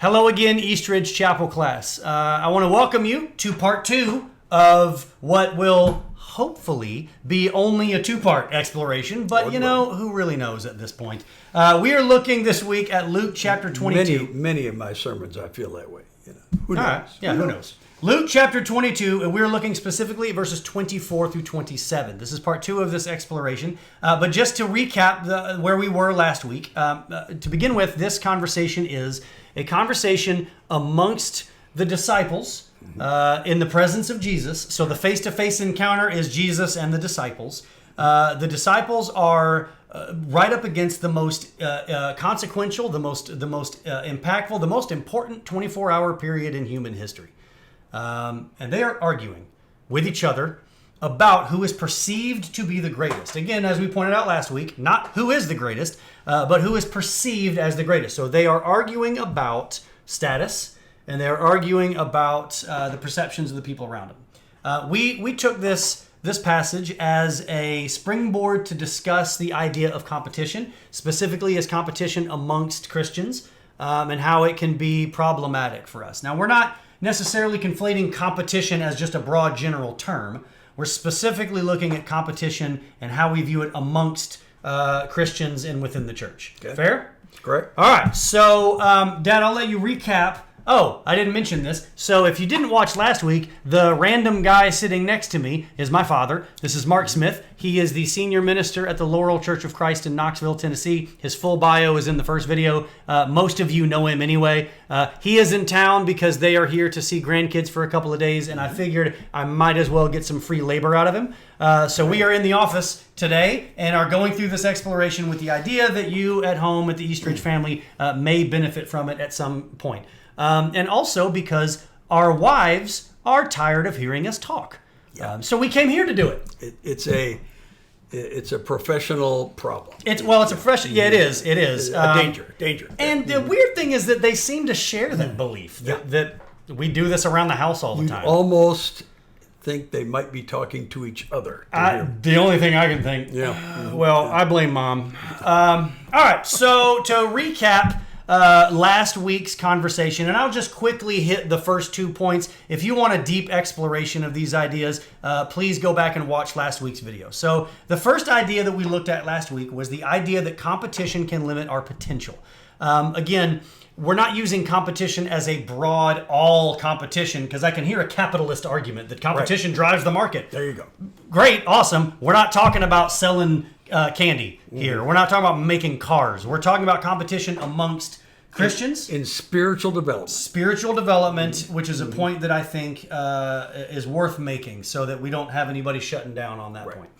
Hello again, Eastridge Chapel class. I want to welcome you to part 2 of what will hopefully be only a 2-part exploration, but you know, who really knows at this point. We are looking this week at Luke chapter 22. Many of my sermons, I feel that way. You know, who knows? All right. Yeah, who knows? Luke chapter 22, and we're looking specifically at verses 24 through 27. This is part 2 of this exploration. But just to recap where we were last week, to begin with, this conversation is a conversation amongst the disciples in the presence of Jesus. So the face-to-face encounter is Jesus and the disciples. The disciples are right up against the most consequential, the most impactful, the most important 24-hour period in human history. And they are arguing with each other about who is perceived to be the greatest. Again, as we pointed out last week, not who is the greatest, but who is perceived as the greatest. So they are arguing about status, and they're arguing about the perceptions of the people around them. We took this passage as a springboard to discuss the idea of competition, specifically as competition amongst Christians, and how it can be problematic for us. Now, we're not necessarily conflating competition as just a broad general term. We're specifically looking at competition and how we view it amongst Christians and within the church. Okay. Fair? Correct. All right. So, Dad, I'll let you recap. Oh, I didn't mention this. So if you didn't watch last week, the random guy sitting next to me is my father. This is Mark Smith. He is the senior minister at the Laurel Church of Christ in Knoxville, Tennessee. His full bio is in the first video. Most of you know him anyway. He is in town because they are here to see grandkids for a couple of days, and I figured I might as well get some free labor out of him. So we are in the office today and are going through this exploration with the idea that you at home at the Eastridge family may benefit from it at some point. And also because our wives are tired of hearing us talk. Yeah. So we came here to do it. It's a professional problem. It's a professional. Yeah, it is. It is. Danger. And the weird thing is that they seem to share that belief that we do this around the house all the time. Almost think they might be talking to each other. The only thing I can think. Yeah. Well, I blame Mom. All right. So to recap last week's conversation, and I'll just quickly hit the first 2 points. If you want a deep exploration of these ideas, please go back and watch last week's video. So the first idea that we looked at last week was the idea that competition can limit our potential. Again, we're not using competition as a broad all competition, because I can hear a capitalist argument that competition drives the market. There you go. Great, awesome. We're not talking about selling candy here. We're not talking about making cars. We're talking about competition amongst Christians. In spiritual development. Spiritual development, which is a point that I think is worth making so that we don't have anybody shutting down on that point.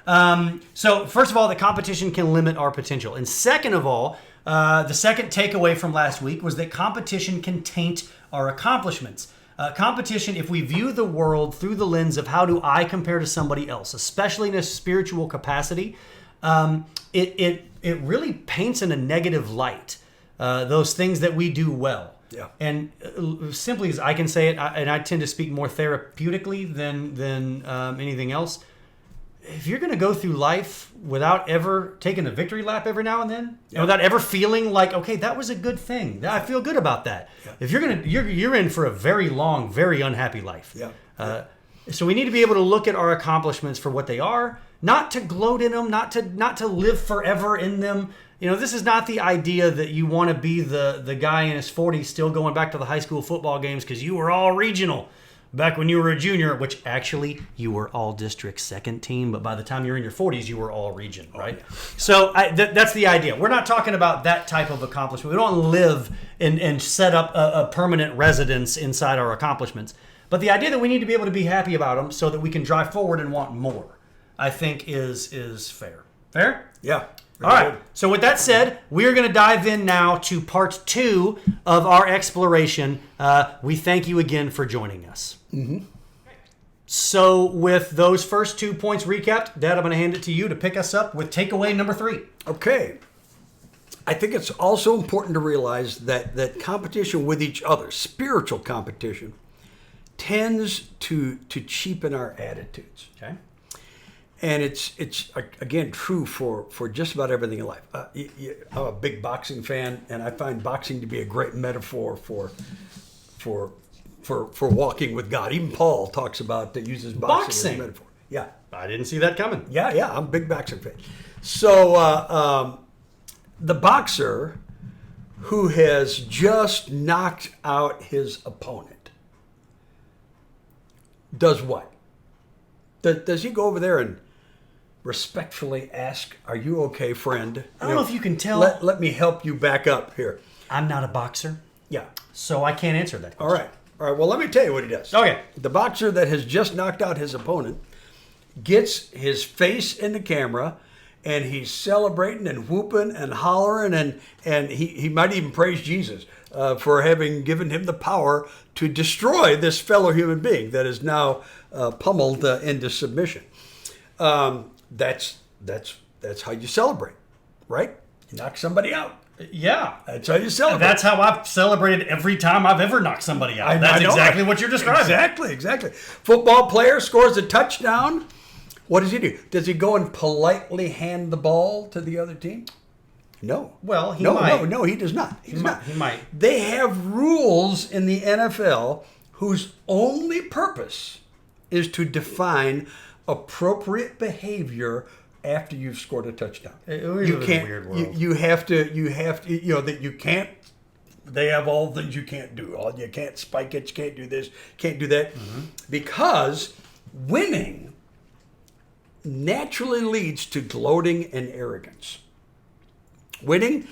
Right. So first of all, the competition can limit our potential. And second of all, the second takeaway from last week was that competition can taint our accomplishments. Competition, if we view the world through the lens of how do I compare to somebody else, especially in a spiritual capacity, it really paints in a negative light those things that we do well. Yeah. And simply as I can say it, and I tend to speak more therapeutically than anything else, if you're going to go through life without ever taking a victory lap every now and then, and without ever feeling like, okay, that was a good thing, I feel good about that. Yeah. If you're in for a very long, very unhappy life. Yeah. So we need to be able to look at our accomplishments for what they are, not to gloat in them, not to live forever in them. You know, this is not the idea that you want to be the guy in his 40s still going back to the high school football games because you were all regional back when you were a junior, which actually you were all district second team, but by the time you're in your 40s, you were all region, right? Oh, yeah. So that's the idea. We're not talking about that type of accomplishment. We don't live and set up a permanent residence inside our accomplishments. But the idea that we need to be able to be happy about them so that we can drive forward and want more, I think is fair. Fair? Yeah. All right. So with that said, we are going to dive in now to part 2 of our exploration. We thank you again for joining us. Mm-hmm. So with those first 2 points recapped, Dad, I'm going to hand it to you to pick us up with takeaway number 3. Okay. I think it's also important to realize that competition with each other, spiritual competition, tends to cheapen our attitudes. Okay. And it's again true for just about everything in life. I'm a big boxing fan, and I find boxing to be a great metaphor for walking with God. Even Paul talks about uses boxing as a metaphor. Yeah, I didn't see that coming. yeah, I'm a big boxing fan. So the boxer who has just knocked out his opponent does what? Does he go over there and respectfully ask, "Are you okay, friend? I don't know if you can tell. Let me help you back up here." I'm not a boxer, Yeah. so I can't answer that All question. right. Well, let me tell you what he does. Okay. The boxer that has just knocked out his opponent gets his face in the camera, and he's celebrating and whooping and hollering, and he might even praise Jesus for having given him the power to destroy this fellow human being that is now pummeled into submission. That's how you celebrate, right? You knock somebody out. Yeah. That's how you celebrate. That's how I've celebrated every time I've ever knocked somebody out. That's exactly what you're describing. Exactly. Football player scores a touchdown. What does he do? Does he go and politely hand the ball to the other team? No. Well, he might. No, he does not. He might. They have rules in the NFL whose only purpose is to define appropriate behavior after you've scored a touchdown. You can't. A weird world. You have to. That you can't. They have all things you can't do. You can't spike it. You can't do this. Can't do that. Mm-hmm. Because winning naturally leads to gloating and arrogance. Winning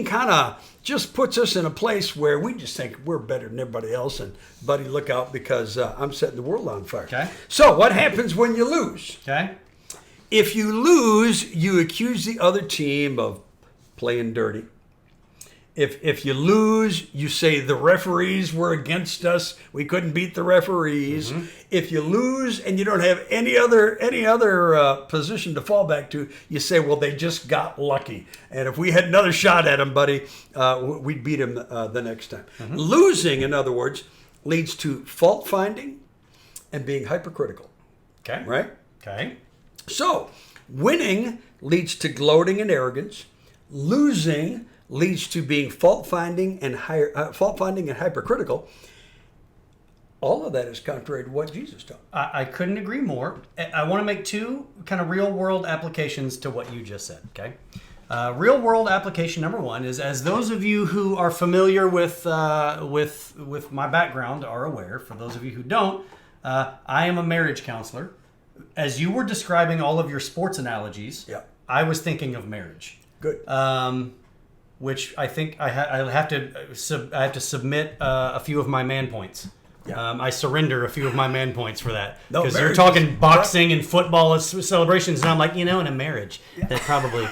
kind of just puts us in a place where we just think we're better than everybody else, and buddy, look out because I'm setting the world on fire. Okay. So what happens when you lose? Okay. If you lose, you accuse the other team of playing dirty. If you lose, you say the referees were against us. We couldn't beat the referees. Mm-hmm. If you lose and you don't have any other position to fall back to, you say, well, they just got lucky. And if we had another shot at them, buddy, we'd beat them the next time. Mm-hmm. Losing, in other words, leads to fault finding and being hypercritical. Okay. Right? Okay. So winning leads to gloating and arrogance. Losing leads to being fault-finding and hypercritical. All of that is contrary to what Jesus taught. I couldn't agree more. I want to make two kind of real-world applications to what you just said, okay? Real-world application number one is, as those of you who are familiar with my background are aware, for those of you who don't, I am a marriage counselor. As you were describing all of your sports analogies, yeah. I was thinking of marriage. Good. Which I think I have to submit a few of my man points. Yeah. I surrender a few of my man points for that, because you're talking boxing and football as celebrations, and I'm like, in a marriage, that probably.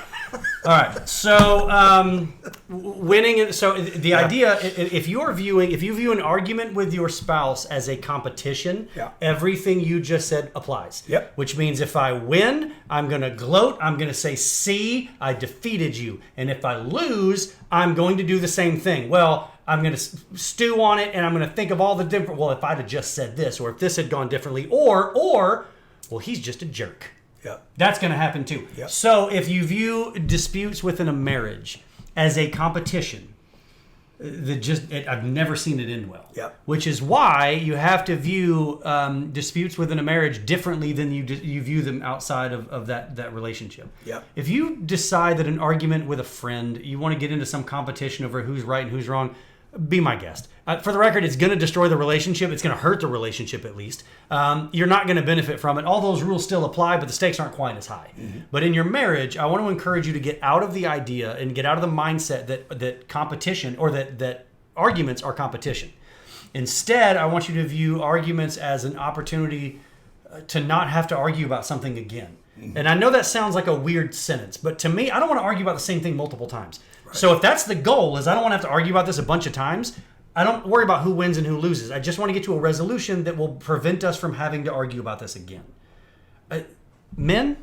All right, so winning. So the idea, if you view an argument with your spouse as a competition, everything you just said applies. Yep. Which means if I win, I'm going to gloat. I'm going to say, "See, I defeated you." And if I lose, I'm going to do the same thing. Well, I'm going to stew on it, and I'm going to think of all the different. Well, if I'd have just said this, or if this had gone differently, or well, he's just a jerk. Yeah. That's going to happen too. Yep. So if you view disputes within a marriage as a competition, I've never seen it end well. Yep. Which is why you have to view disputes within a marriage differently than you view them outside of that relationship. Yep. If you decide that an argument with a friend, you want to get into some competition over who's right and who's wrong, be my guest. For the record, it's going to destroy the relationship. It's going to hurt the relationship, at least. You're not going to benefit from it. All those rules still apply, but the stakes aren't quite as high. Mm-hmm. But in your marriage, I want to encourage you to get out of the idea and get out of the mindset that competition, or that arguments are competition. Instead, I want you to view arguments as an opportunity to not have to argue about something again. Mm-hmm. And I know that sounds like a weird sentence, but to me, I don't want to argue about the same thing multiple times. Right. So if that's the goal, is I don't want to have to argue about this a bunch of times, I don't worry about who wins and who loses. I just want to get to a resolution that will prevent us from having to argue about this again. Men,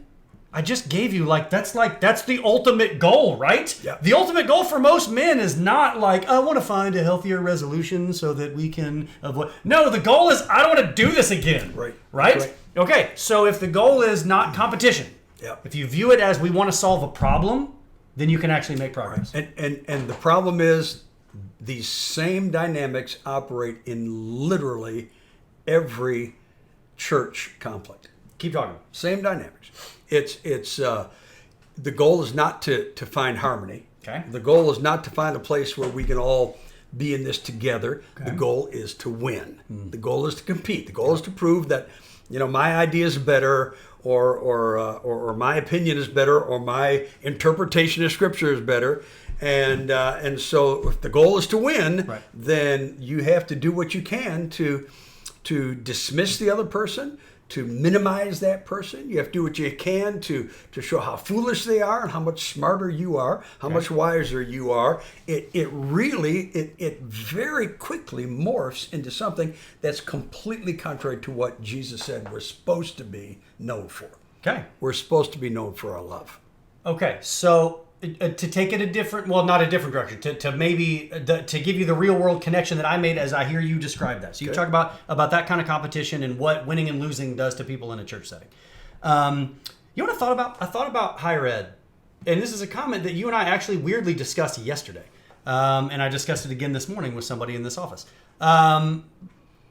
I just gave you that's the ultimate goal, right? Yeah. The ultimate goal for most men is not like, I want to find a healthier resolution so that we can avoid. No, the goal is I don't want to do this again. Right. Right? Okay, so if the goal is not competition, if you view it as we want to solve a problem, then you can actually make progress. Right. And the problem is these same dynamics operate in literally every church conflict. Keep talking. Same dynamics. It's the goal is not to find harmony. Okay. The goal is not to find a place where we can all be in this together. Okay. The goal is to win. The goal is to compete. The goal is to prove that my idea is better, or my opinion is better, or my interpretation of Scripture is better. And so if the goal is to win, right, then you have to do what you can to dismiss the other person, to minimize that person. You have to do what you can to show how foolish they are and how much smarter you are, how much wiser you are. It very quickly morphs into something that's completely contrary to what Jesus said we're supposed to be known for. Okay. We're supposed to be known for our love. Okay, so to take it a different, well, not a different direction, to give you the real world connection that I made as I hear you describe that. So you talk about that kind of competition and what winning and losing does to people in a church setting. You know what I thought about? I thought about higher ed, and this is a comment that you and I actually weirdly discussed yesterday, and I discussed it again this morning with somebody in this office. I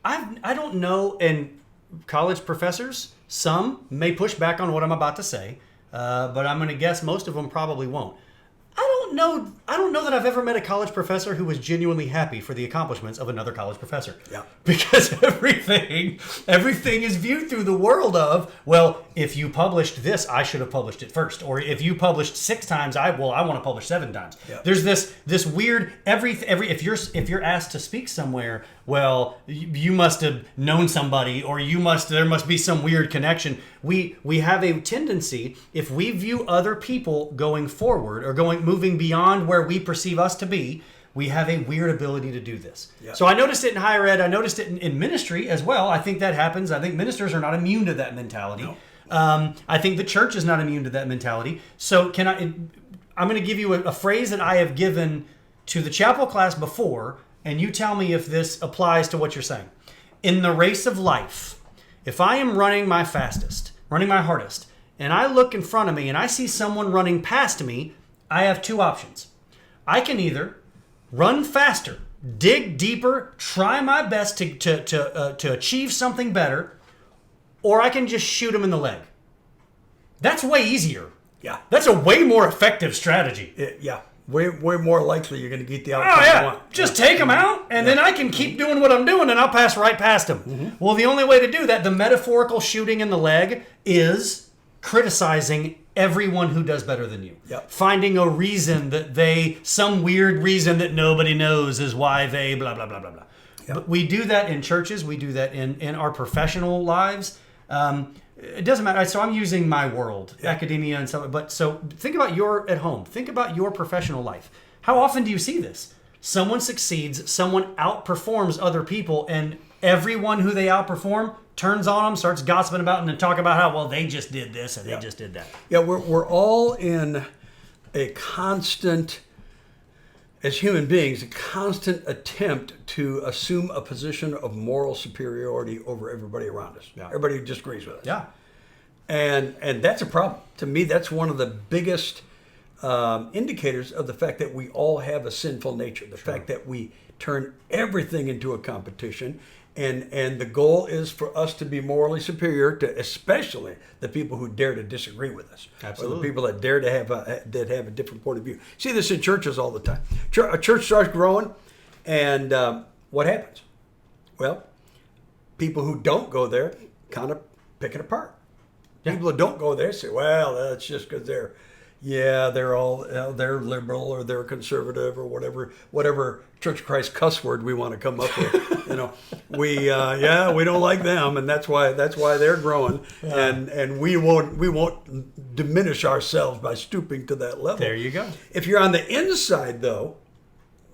don't know, and college professors, some may push back on what I'm about to say. But I'm going to guess most of them probably won't. I don't know that I've ever met a college professor who was genuinely happy for the accomplishments of another college professor. Yeah. Because everything is viewed through the world of, well, if you published this, I should have published it first. Or if you published 6 times, I want to publish 7 times. Yeah. There's this weird if you're asked to speak somewhere, well, you must have known somebody, or there must be some weird connection. We have a tendency, if we view other people going forward or moving beyond where we perceive us to be, we have a weird ability to do this. Yeah. So I noticed it in higher ed. I noticed it in ministry as well. I think that happens. I think ministers are not immune to that mentality. No. I think the church is not immune to that mentality. So I'm going to give you a phrase that I have given to the chapel class before, and you tell me if this applies to what you're saying. In the race of life, if I am running my fastest, running my hardest, and I look in front of me and I see someone running past me, I have 2 options. I can either run faster, dig deeper, try my best to achieve something better, or I can just shoot him in the leg. That's way easier. Yeah. That's a way more effective strategy. Yeah. Way more likely you're going to get the outcome you want. Just take him out, and then I can keep doing what I'm doing, and I'll pass right past him. Mm-hmm. Well, the only way to do that, the metaphorical shooting in the leg, is criticizing everyone who does better than you. Yep. Finding a reason some weird reason that nobody knows is why they blah, blah, blah, blah, blah. Yep. But we do that in churches. We do that in our professional lives. It doesn't matter. So I'm using my world, academia and stuff. But so think about at home. Think about your professional life. How often do you see this? Someone succeeds, someone outperforms other people, and everyone who they outperform turns on them, starts gossiping about them, and talk about how, well, they just did this and they just did that. Yeah, we're all in a constant, as human beings, a constant attempt to assume a position of moral superiority over everybody around us. Yeah. Everybody disagrees with us. Yeah. And that's a problem. To me, that's one of the biggest indicators of the fact that we all have a sinful nature. The fact that we turn everything into a competition, and the goal is for us to be morally superior to especially the people who dare to disagree with us. Absolutely. Or the people that dare to have a different point of view. See this in churches all the time. A church starts growing, and what happens? Well, people who don't go there kind of pick it apart. Yeah. People who don't go there say, well, that's just because they're liberal or they're conservative or whatever Church of Christ cuss word we want to come up with. We don't like them, and that's why they're growing, and we won't diminish ourselves by stooping to that level. There you go. If you're on the inside, though,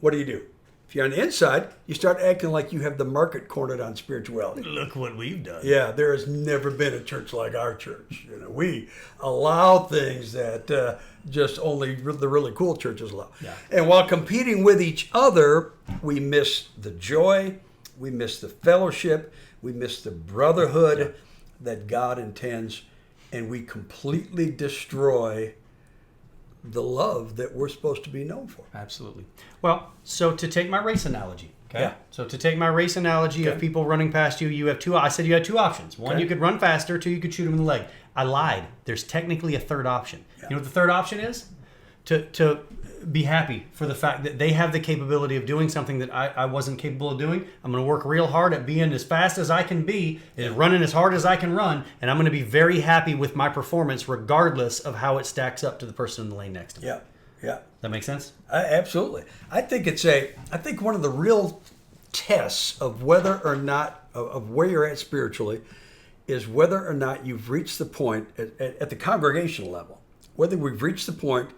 what do? If If you're on the inside, you start acting like you have the market cornered on spirituality. Look what we've done. Yeah, there has never been a church like our church. We allow things that just only the really cool churches allow. Yeah. And while competing with each other, we miss the joy, we miss the fellowship, we miss the brotherhood that God intends, and we completely destroy the love that we're supposed to be known for. Absolutely. Well, so to take my race analogy, okay? Yeah. So to take my race analogy of people running past you, you have two. I said you had two options. One, you could run faster. Two, you could shoot them in the leg. I lied. There's technically a third option. Yeah. You know what the third option is? To be happy for the fact that they have the capability of doing something that I wasn't capable of doing. I'm going to work real hard at being as fast as I can be, and running as hard as I can run, and I'm going to be very happy with my performance regardless of how it stacks up to the person in the lane next to me. Yeah. That makes sense? Absolutely. I think one of the real tests of whether or not, of where you're at spiritually, is whether or not you've reached the point at the congregational level, whether we've reached the point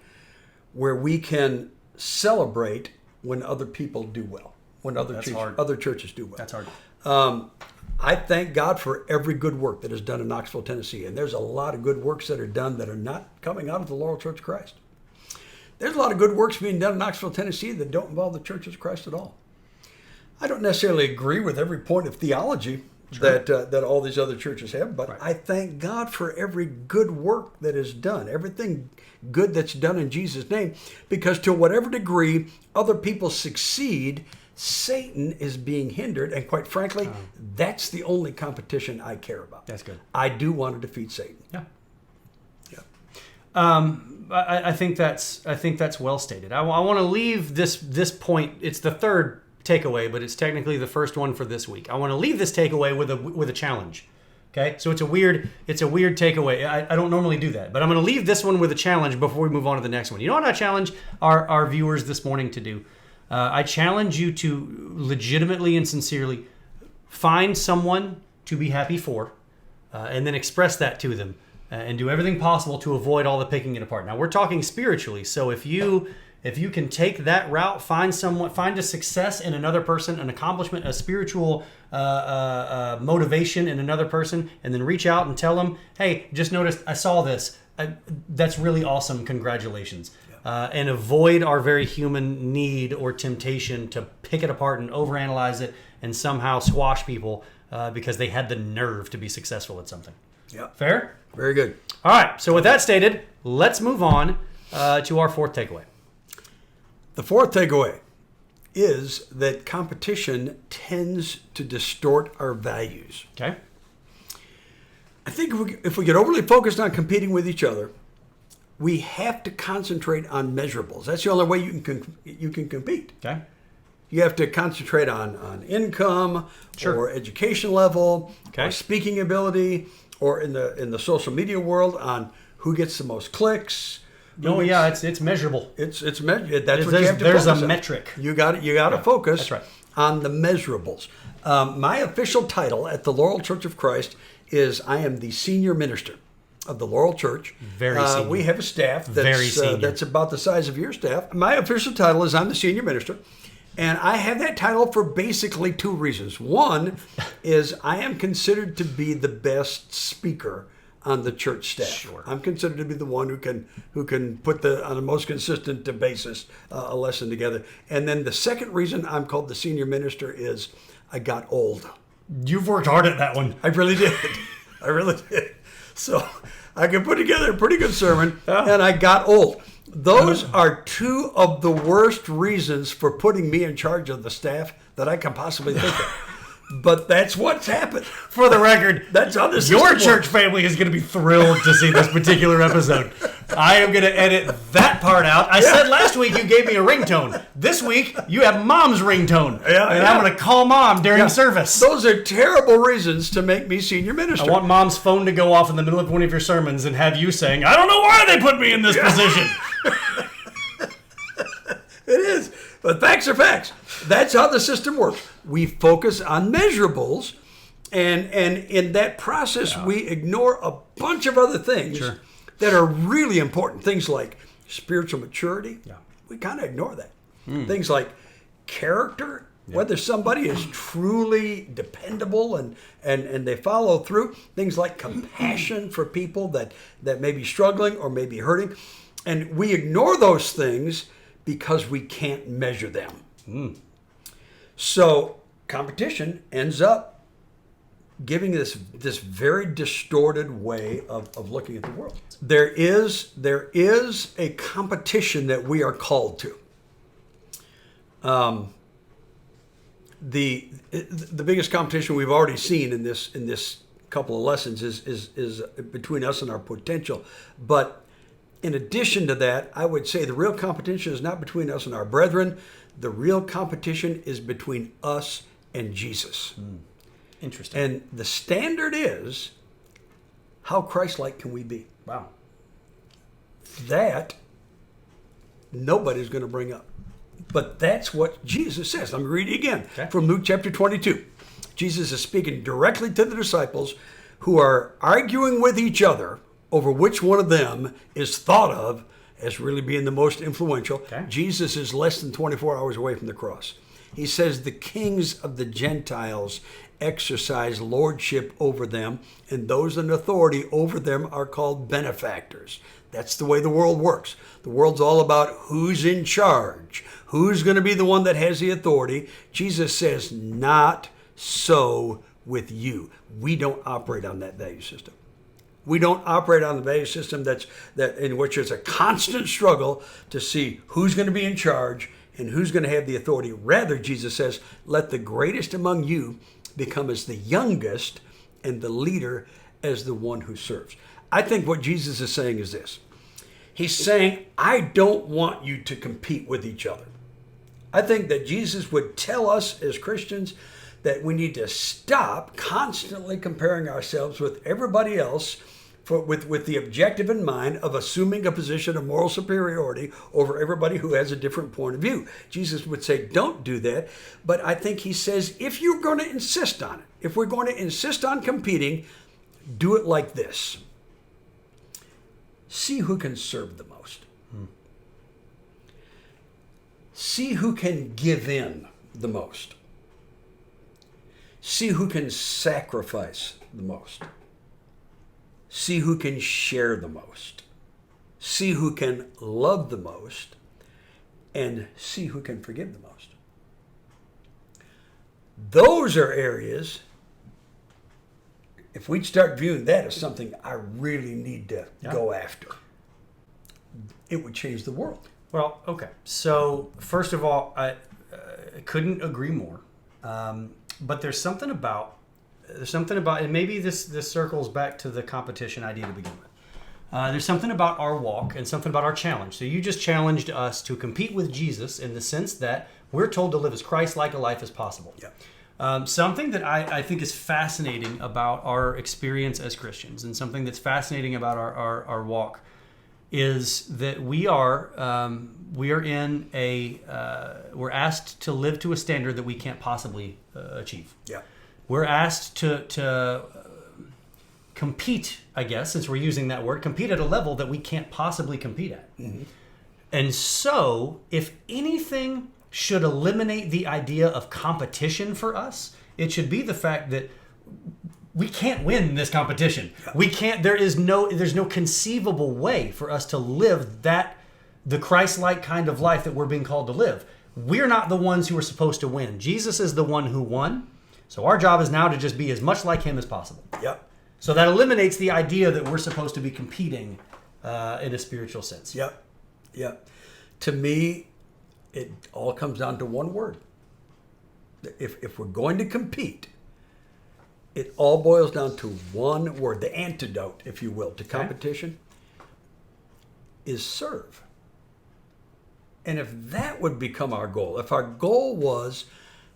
where we can celebrate when other people do well, when other churches do well. That's hard. I thank God for every good work that is done in Knoxville, Tennessee. And there's a lot of good works that are done that are not coming out of the Laurel Church of Christ. There's a lot of good works being done in Knoxville, Tennessee that don't involve the Church of Christ at all. I don't necessarily agree with every point of theology that all these other churches have, but I thank God for every good work that is done, everything good that's done in Jesus' name, because to whatever degree other people succeed, Satan is being hindered, and quite frankly, that's the only competition I care about. That's good. I do want to defeat Satan. Yeah. Yeah. I think that's well stated. I want to leave this point. It's the third takeaway, but it's technically the first one for this week. I want to leave this takeaway with a challenge. Okay, so it's a weird takeaway. I don't normally do that, but I'm going to leave this one with a challenge before we move on to the next one. You know what I challenge our viewers this morning to do? I challenge you to legitimately and sincerely find someone to be happy for, and then express that to them, and do everything possible to avoid all the picking it apart. Now we're talking spiritually, so if you can take that route, find a success in another person, an accomplishment, a spiritual motivation in another person, and then reach out and tell them, hey, just noticed, I saw this. That's really awesome. Congratulations. And avoid our very human need or temptation to pick it apart and overanalyze it and somehow squash people because they had the nerve to be successful at something. Yeah. Fair? Very good. All right. So with that stated, let's move on to our fourth takeaway. The fourth takeaway is that competition tends to distort our values. Okay. I think if we get overly focused on competing with each other, we have to concentrate on measurables. That's the only way you can compete. Okay. You have to concentrate on income, Sure. or education level, Okay. or speaking ability, or in the social media world on who gets the most clicks. Oh yeah, it's measurable. It's measured. That's what you have to There's focus a on. metric. You got to focus that's right. on the measurables. My official title at the Laurel Church of Christ is I am the senior minister of the Laurel Church. Very senior. We have a staff Very senior. that's about the size of your staff. My official title is I'm the senior minister. And I have that title for basically two reasons. One is I am considered to be the best speaker on the church staff. Sure. I'm considered to be the one who can put on the most consistent basis a lesson together. And then the second reason I'm called the senior minister is I got old. You've worked hard at that one. I really did. I really did. So I could put together a pretty good sermon, and I got old. Those are two of the worst reasons for putting me in charge of the staff that I can possibly think of. But that's what's happened. For the record, That's how this your system church works. family is going to be thrilled to see this particular episode. I am going to edit that part out. I said last week you gave me a ringtone. This week you have mom's ringtone. Yeah, and yeah. I'm going to call mom during service. Those are terrible reasons to make me senior minister. I want mom's phone to go off in the middle of one of your sermons and have you saying, I don't know why they put me in this position. It is. But facts are facts. That's how the system works. We focus on measurables, and in that process, we ignore a bunch of other things that are really important. Things like spiritual maturity. Yeah. We kind of ignore that. Things like character, whether somebody is truly dependable and they follow through. Things like compassion for people that may be struggling or may be hurting. And we ignore those things because we can't measure them. So competition ends up giving this very distorted way of looking at the world. There is a competition that we are called to. The biggest competition we've already seen in this couple of lessons is between us and our potential. But in addition to that, I would say the real competition is not between us and our brethren. The real competition is between us and Jesus. Interesting. And the standard is, how Christ-like can we be? Wow. That nobody's going to bring up. But that's what Jesus says. Let me read it again from Luke chapter 22. Jesus is speaking directly to the disciples who are arguing with each other over which one of them is thought of as really being the most influential. Jesus is less than 24 hours away from the cross. He says the kings of the Gentiles exercise lordship over them, and those in authority over them are called benefactors. That's the way the world works. The world's all about who's in charge, who's going to be the one that has the authority. Jesus says, not so with you. We don't operate on that value system. We don't operate on the value system that in which it's a constant struggle to see who's going to be in charge and who's going to have the authority. Rather, Jesus says, let the greatest among you become as the youngest and the leader as the one who serves. I think what Jesus is saying is this. He's saying, I don't want you to compete with each other. I think that Jesus would tell us as Christians that we need to stop constantly comparing ourselves with everybody else with the objective in mind of assuming a position of moral superiority over everybody who has a different point of view. Jesus would say, don't do that. But I think he says, if you're going to insist on it, if we're going to insist on competing, do it like this. See who can serve the most. See who can give in the most. See who can sacrifice the most. See who can share the most. See who can love the most. And see who can forgive the most. Those are areas, if we'd start viewing that as something I really need to go after, it would change the world. Well, okay. So, first of all, I couldn't agree more. But there's something about, and maybe this circles back to the competition idea to begin with. There's something about our walk and something about our challenge. So you just challenged us to compete with Jesus in the sense that we're told to live as Christ-like a life as possible. Yeah. Something that I think is fascinating about our experience as Christians, and something that's fascinating about our walk, is that we are in we're asked to live to a standard that we can't possibly achieve. Yeah. We're asked to compete, I guess, since we're using that word, compete at a level that we can't possibly compete at. Mm-hmm. And so, if anything should eliminate the idea of competition for us, it should be the fact that we can't win this competition. We can't. There's no conceivable way for us to live the Christ-like kind of life that we're being called to live. We're not the ones who are supposed to win. Jesus is the one who won. So our job is now to just be as much like him as possible. Yep. So that eliminates the idea that we're supposed to be competing in a spiritual sense. Yep. Yep. To me, it all comes down to one word. If we're going to compete, it all boils down to one word. The antidote, if you will, to competition is serve. And if that would become our goal, if our goal was,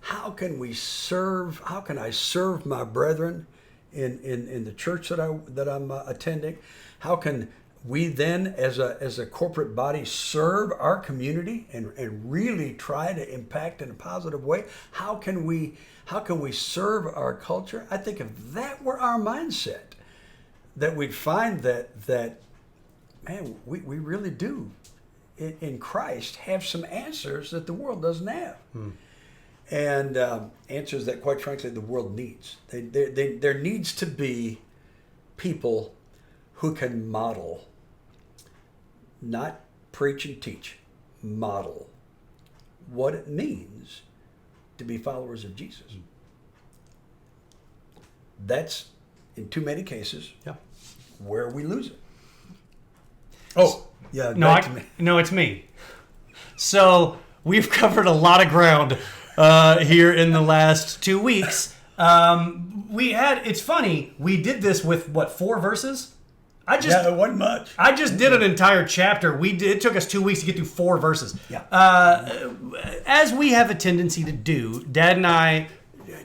how can I serve my brethren in the church that I'm attending? How can we then, as a corporate body, serve our community and really try to impact in a positive way? How can we serve our culture? I think if that were our mindset, that we'd find that man, we really do in Christ have some answers that the world doesn't have. And answers that, quite frankly, the world needs. There needs to be people who can model, not preach and teach, model what it means to be followers of Jesus. That's, in too many cases, where we lose it. Oh, yeah. No, it's me. So we've covered a lot of ground here in the last 2 weeks. It's funny, we did this with, 4 verses? It wasn't much. I just did an entire chapter. It took us 2 weeks to get through 4 verses. Yeah. As we have a tendency to do, Dad and I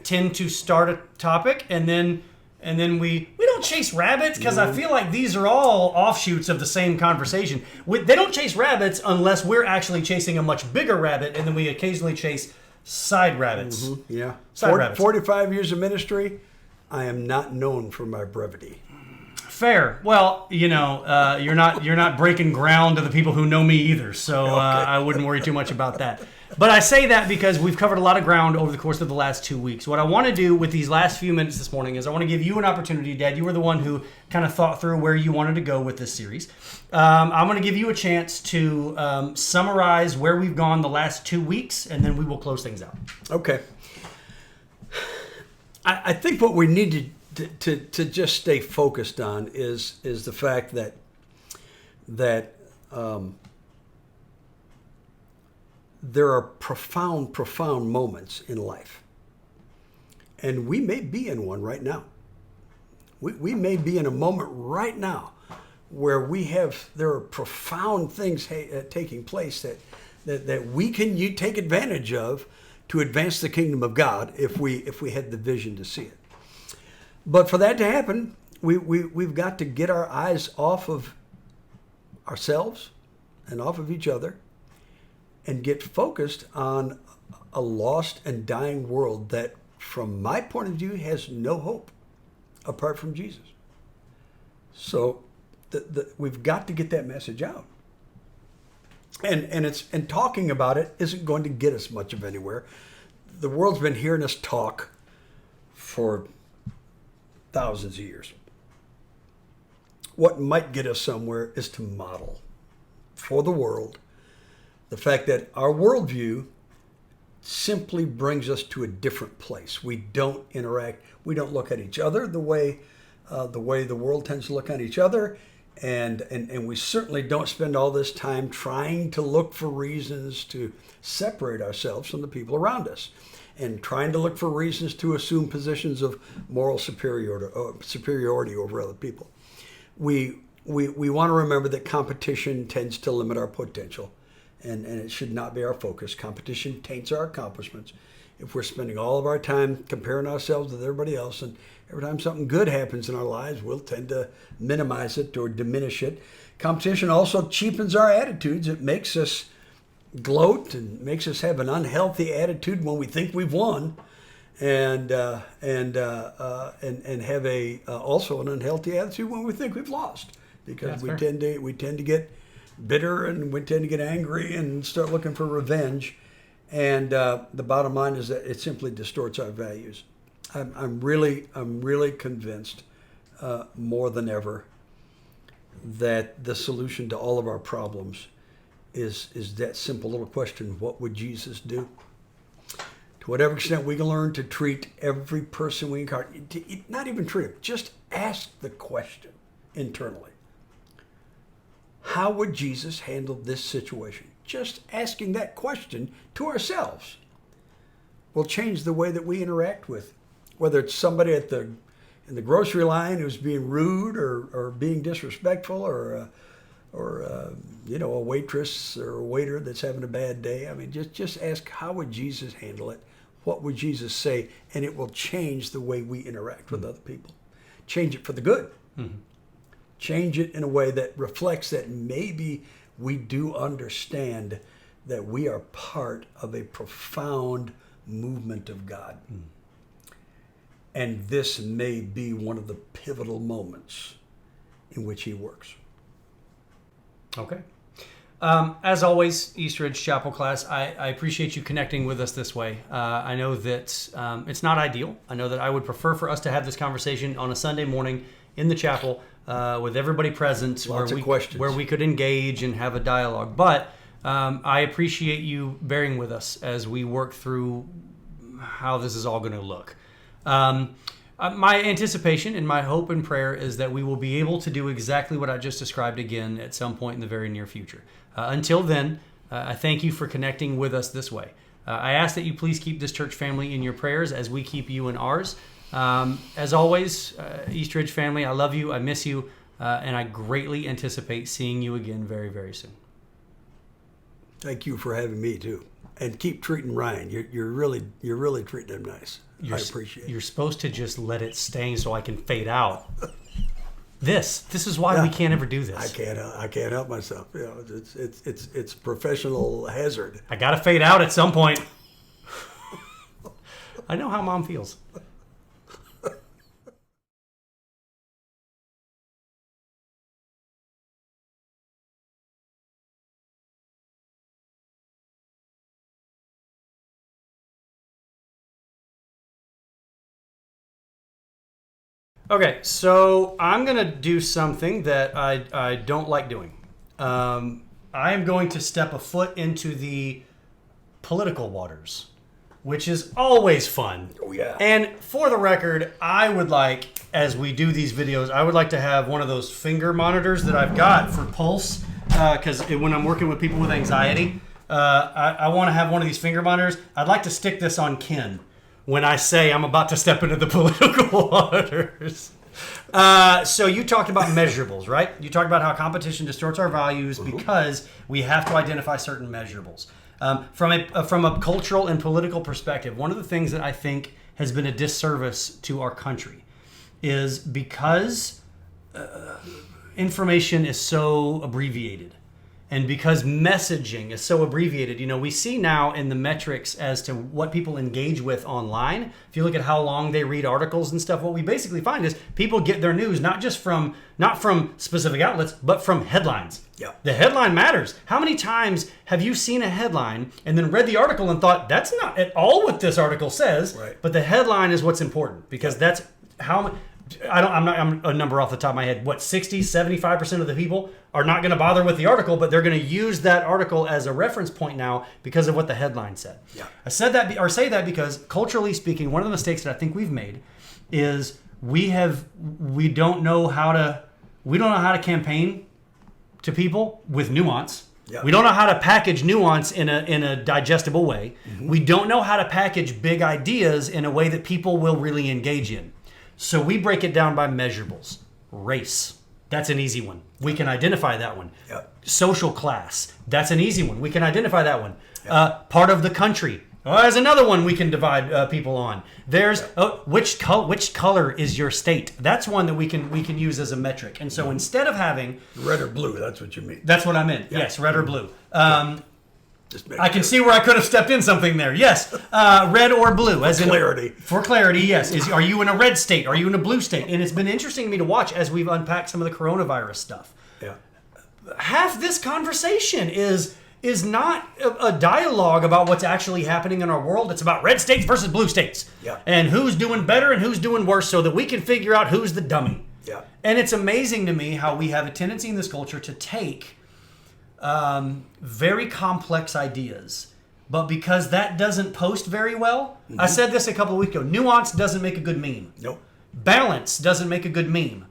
tend to start a topic and then we don't chase rabbits, because I feel like these are all offshoots of the same conversation. They don't chase rabbits unless we're actually chasing a much bigger rabbit, and then we occasionally chase side rabbits. Yeah. Side rabbits. 45 years of ministry, I am not known for my brevity. Fair. Well, you're not breaking ground to the people who know me either, so I wouldn't worry too much about that. But I say that because we've covered a lot of ground over the course of the last 2 weeks. What I want to do with these last few minutes this morning is I want to give you an opportunity, Dad. You were the one who kind of thought through where you wanted to go with this series. I'm going to give you a chance to summarize where we've gone the last 2 weeks, and then we will close things out. Okay. I think what we need to just stay focused on is the fact that there are profound moments in life, and we may be in one right now. We may be in a moment right now where there are profound things taking place that we can take advantage of to advance the kingdom of God if we had the vision to see it. But for that to happen, we've got to get our eyes off of ourselves and off of each other and get focused on a lost and dying world that, from my point of view, has no hope apart from Jesus. So we've got to get that message out. And talking about it isn't going to get us much of anywhere. The world's been hearing us talk for thousands of years. What might get us somewhere is to model for the world the fact that our worldview simply brings us to a different place. We don't interact. We don't look at each other the way the world tends to look at each other. And we certainly don't spend all this time trying to look for reasons to separate ourselves from the people around us and trying to look for reasons to assume positions of moral superiority over other people. We want to remember that competition tends to limit our potential, and it should not be our focus. Competition taints our accomplishments. If we're spending all of our time comparing ourselves with everybody else, and every time something good happens in our lives, we'll tend to minimize it or diminish it. Competition also cheapens our attitudes. It makes us gloat and makes us have an unhealthy attitude when we think we've won, and have also an unhealthy attitude when we think we've lost, because we tend to get bitter and we tend to get angry and start looking for revenge. And the bottom line is that it simply distorts our values. I'm really convinced more than ever that the solution to all of our problems is that simple little question: what would Jesus do? To whatever extent we can learn to treat every person we encounter, not even treat them, just ask the question internally: how would Jesus handle this situation? Just asking that question to ourselves will change the way that we interact with, whether it's somebody in the grocery line who's being rude or being disrespectful, or a waitress or a waiter that's having a bad day. I mean, just ask, how would Jesus handle it? What would Jesus say? And it will change the way we interact with other people. Change it for the good. Mm-hmm. Change it in a way that reflects that maybe we do understand that we are part of a profound movement of God. Mm. And this may be one of the pivotal moments in which he works. Okay. As always, Eastridge Chapel class, I appreciate you connecting with us this way. I know that it's not ideal. I know that I would prefer for us to have this conversation on a Sunday morning in the chapel with everybody present, where we could engage and have a dialogue. But I appreciate you bearing with us as we work through how this is all going to look. My anticipation and my hope and prayer is that we will be able to do exactly what I just described again at some point in the very near future. Until then, I thank you for connecting with us this way. I ask that you please keep this church family in your prayers as we keep you in ours. As always, Eastridge family, I love you, I miss you, and I greatly anticipate seeing you again very, very soon. Thank you for having me too, and keep treating Ryan. You're really treating him nice. I appreciate it. You're supposed to just let it stain so I can fade out. This is why we can't ever do this. I can't help myself. You know, it's professional hazard. I gotta fade out at some point. I know how Mom feels. Okay, so I'm going to do something that I don't like doing. I am going to step a foot into the political waters, which is always fun. Oh, yeah. And for the record, I would like, as we do these videos, I would like to have one of those finger monitors that I've got for pulse, because when I'm working with people with anxiety, I want to have one of these finger monitors. I'd like to stick this on Ken when I say I'm about to step into the political waters. So you talked about measurables, right? You talked about how competition distorts our values because we have to identify certain measurables. From a cultural and political perspective, one of the things that I think has been a disservice to our country is because information is so abbreviated. And because messaging is so abbreviated, you know, we see now in the metrics as to what people engage with online. If you look at how long they read articles and stuff, what we basically find is people get their news not from specific outlets, but from headlines. Yeah. The headline matters. How many times have you seen a headline and then read the article and thought, that's not at all what this article says, right. But the headline is what's important because that's how... I'm a number off the top of my head. What, 60, 75% of the people are not going to bother with the article, but they're going to use that article as a reference point now because of what the headline said. Yeah. I say that because culturally speaking, one of the mistakes that I think we've made is we don't know how to campaign to people with nuance. Yeah. We don't know how to package nuance in a digestible way. Mm-hmm. We don't know how to package big ideas in a way that people will really engage in. So we break it down by measurables. Race, that's an easy one. We can identify that one. Yep. Social class, that's an easy one. We can identify that one. Yep. Part of the country, there's another one we can divide people on. There's which color is your state? That's one that we can use as a metric. And so instead of having red or blue, that's what you mean. That's what I meant. Yep. Yes, red or blue. I can sure. see where I could have stepped in something there. Yes, red or blue. For clarity, yes. Are you in a red state? Are you in a blue state? And it's been interesting to me to watch as we've unpacked some of the coronavirus stuff. Yeah. Half this conversation is not a dialogue about what's actually happening in our world. It's about red states versus blue states. Yeah. And who's doing better and who's doing worse so that we can figure out who's the dummy. Yeah. And it's amazing to me how we have a tendency in this culture to take very complex ideas, but because that doesn't post very well, I said this a couple of weeks ago, nuance doesn't make a good meme. Nope. Balance doesn't make a good meme.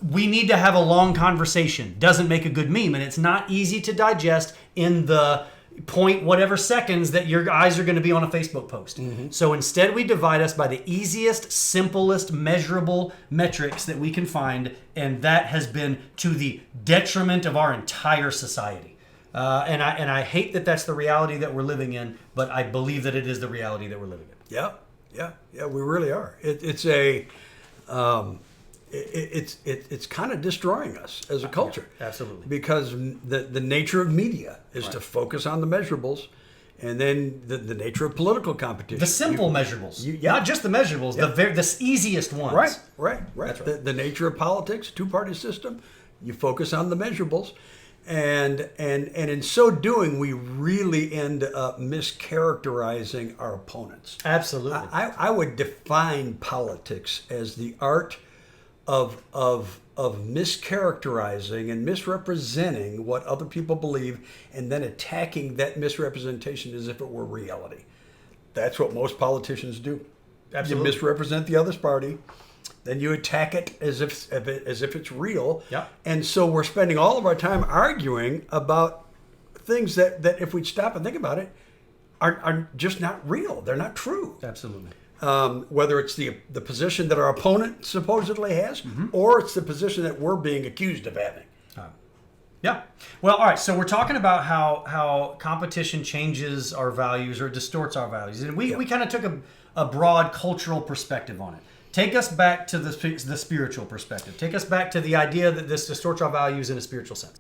We need to have a long conversation, doesn't make a good meme, and it's not easy to digest in the point whatever seconds that your eyes are going to be on a Facebook post. Mm-hmm. So instead we divide us by the easiest, simplest, measurable metrics that we can find, and that has been to the detriment of our entire society. And I hate that that's the reality that we're living in, but I believe that it is the reality that we're living in. Yeah, we really are. It's kind of destroying us as a culture. Yeah, absolutely. Because the nature of media is to focus on the measurables, and then the nature of political competition. The simple measurables. Not just the measurables, the easiest ones. Right. That's right. The nature of politics, two-party system, you focus on the measurables. And in so doing, we really end up mischaracterizing our opponents. Absolutely. I would define politics as the art of mischaracterizing and misrepresenting what other people believe, and then attacking that misrepresentation as if it were reality. That's what most politicians do. Absolutely. You misrepresent the other party, then you attack it as if it's real. Yeah. And so we're spending all of our time arguing about things that if we stop and think about it, are just not real. They're not true. Absolutely. Whether it's the position that our opponent supposedly has, or it's the position that we're being accused of having. Yeah. Well, all right. So we're talking about how competition changes our values or distorts our values. And we kind of took a broad cultural perspective on it. Take us back to the spiritual perspective. Take us back to the idea that this distorts our values in a spiritual sense.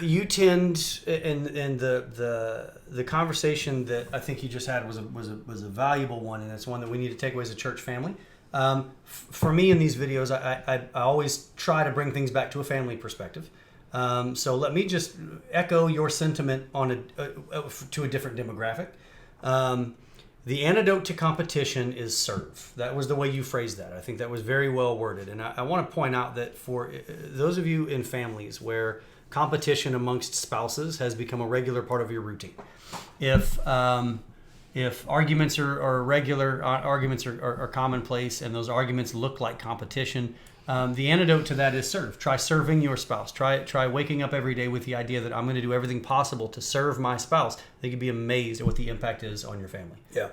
You tend, in the conversation that I think you just had was a valuable one, and it's one that we need to take away as a church family. For me in these videos, I always try to bring things back to a family perspective. So let me just echo your sentiment on to a different demographic. The antidote to competition is serve. That was the way you phrased that. I think that was very well worded. And I want to point out that for those of you in families where competition amongst spouses has become a regular part of your routine, if arguments are regular, arguments are commonplace, and those arguments look like competition, the antidote to that is serve. Try serving your spouse. Try waking up every day with the idea that I'm going to do everything possible to serve my spouse. They could be amazed at what the impact is on your family. Yeah.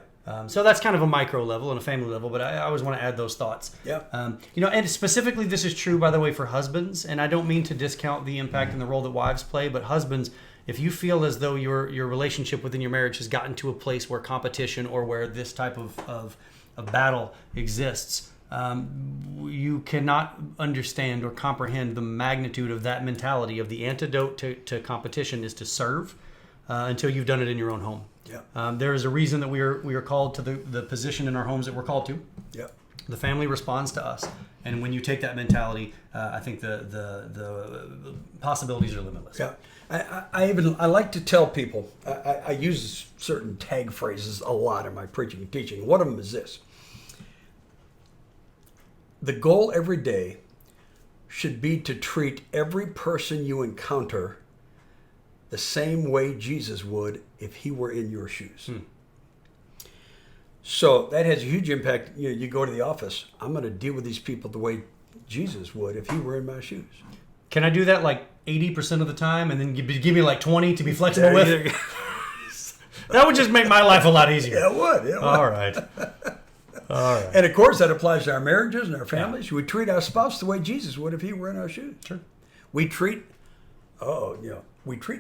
So that's kind of a micro level and a family level, but I always want to add those thoughts. Yeah. And specifically this is true, by the way, for husbands, and I don't mean to discount the impact and the role that wives play, but husbands, if you feel as though your relationship within your marriage has gotten to a place where competition or where this type of battle exists, you cannot understand or comprehend the magnitude of that mentality of the antidote to competition is to serve until you've done it in your own home. Yeah. There is a reason that we are called to the position in our homes that we're called to. Yeah. The family responds to us, and when you take that mentality, I think the possibilities are limitless. Yeah. I like to tell people, I use certain tag phrases a lot in my preaching and teaching. One of them is this: the goal every day should be to treat every person you encounter the same way Jesus would if he were in your shoes. So that has a huge impact. You go to the office, I'm going to deal with these people the way Jesus would if he were in my shoes. Can I do that like 80% of the time and then give me like 20 to be flexible with? That would just make my life a lot easier. Yeah, it would. All right. All right. And of course, that applies to our marriages and our families. Yeah. We treat our spouse the way Jesus would if he were in our shoes. Sure. We treat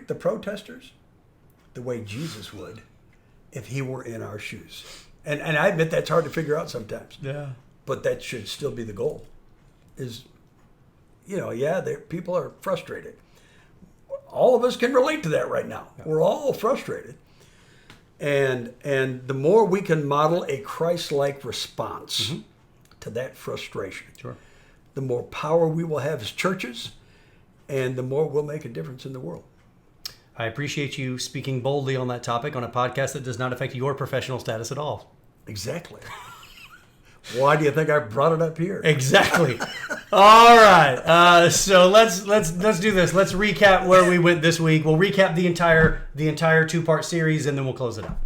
the protesters the way Jesus would if he were in our shoes. And I admit that's hard to figure out sometimes. Yeah. But that should still be the goal. People are frustrated. All of us can relate to that right now. Yeah. We're all frustrated. And the more we can model a Christ-like response to that frustration, sure, the more power we will have as churches, and the more we'll make a difference in the world. I appreciate you speaking boldly on that topic on a podcast that does not affect your professional status at all. Exactly. Why do you think I brought it up here? Exactly. All right. So let's do this. Let's recap where we went this week. We'll recap the entire 2-part series, and then we'll close it out.